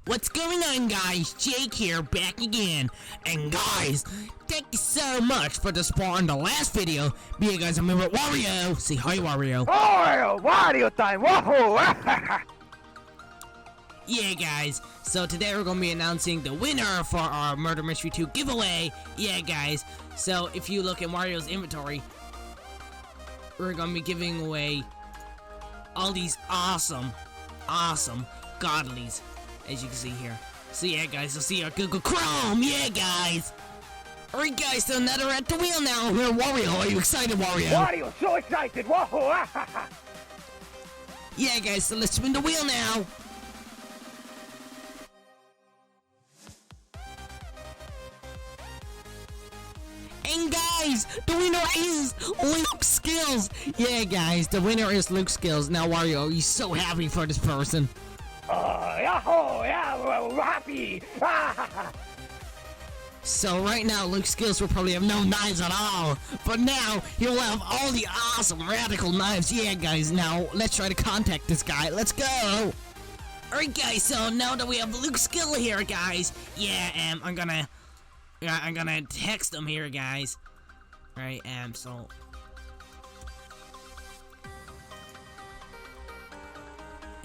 What's going on, guys? Jake here, back again. And guys, thank you so much for the support on the last video. Be you guys remember Wario. Say hi, Wario. Wario time! WOAH! Yeah, guys. So today we're gonna be announcing the winner for our Murder Mystery 2 giveaway. Yeah, guys. So if you look at Mario's inventory, we're gonna be giving away all these awesome godlies, as you can see here. So yeah, guys, you'll see our Google Chrome. Yeah, guys. Alright, guys, so now they're at the wheel now. We're Wario. Are you excited, Wario? Wario, so excited! WOAH! Yeah, guys, so let's spin the wheel now. And guys, the winner is Luke Skills. Yeah, guys, the winner is Luke Skills. Now, Wario, are you so happy for this person? Yahoo! Yeah, we're happy! So right now, Luke Skills will probably have no knives at all. But now, he'll have all the awesome radical knives. Yeah, guys, now let's try to contact this guy. Let's go! Alright, guys, so now that we have Luke Skill here, guys, yeah, I'm gonna text him here, guys. Alright, so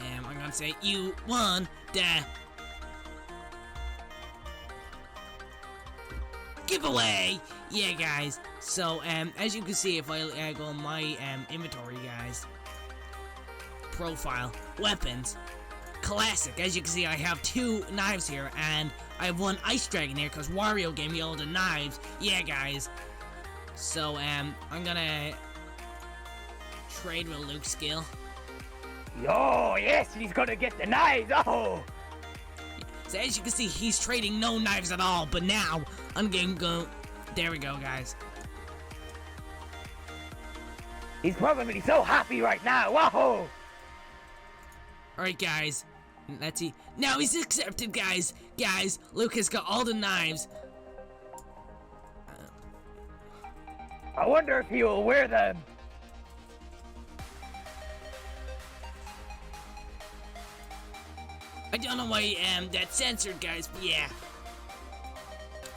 I'm gonna say you won the giveaway. Yeah, guys. So as you can see, if I go on my inventory, guys, profile, weapons, classic. As you can see, I have 2 knives here, and I have 1 ice dragon here because Wario gave me all the knives. Yeah, guys. So I'm gonna trade with Luke Skill. Yo, yes, he's gonna get the knives! Oh! So as you can see, he's trading no knives at all, but now I'm gonna go. There we go, guys. He's probably so happy right now! Whoa! Alright, guys. Let's see. Now he's accepted, guys. Guys, Luke has got all the knives. I wonder if he will wear them. I don't know why that's censored, guys, but yeah.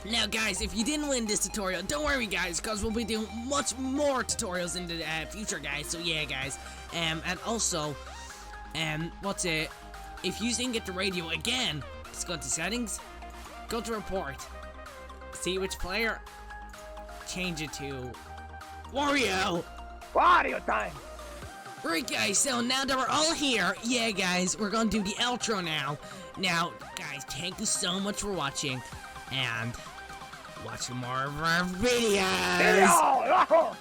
Now, guys, if you didn't win this tutorial, don't worry, guys, because we'll be doing much more tutorials in the future, guys. So yeah, guys. And also, if you didn't get the radio again, just go to settings, go to report, see which player, change it to Wario. Wario time. Right, guys, so now that we're all here, yeah, guys, we're gonna do the outro now. Now, guys, thank you so much for watching, and watch more of our videos. Video!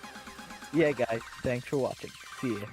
Yeah, guys, thanks for watching. See ya.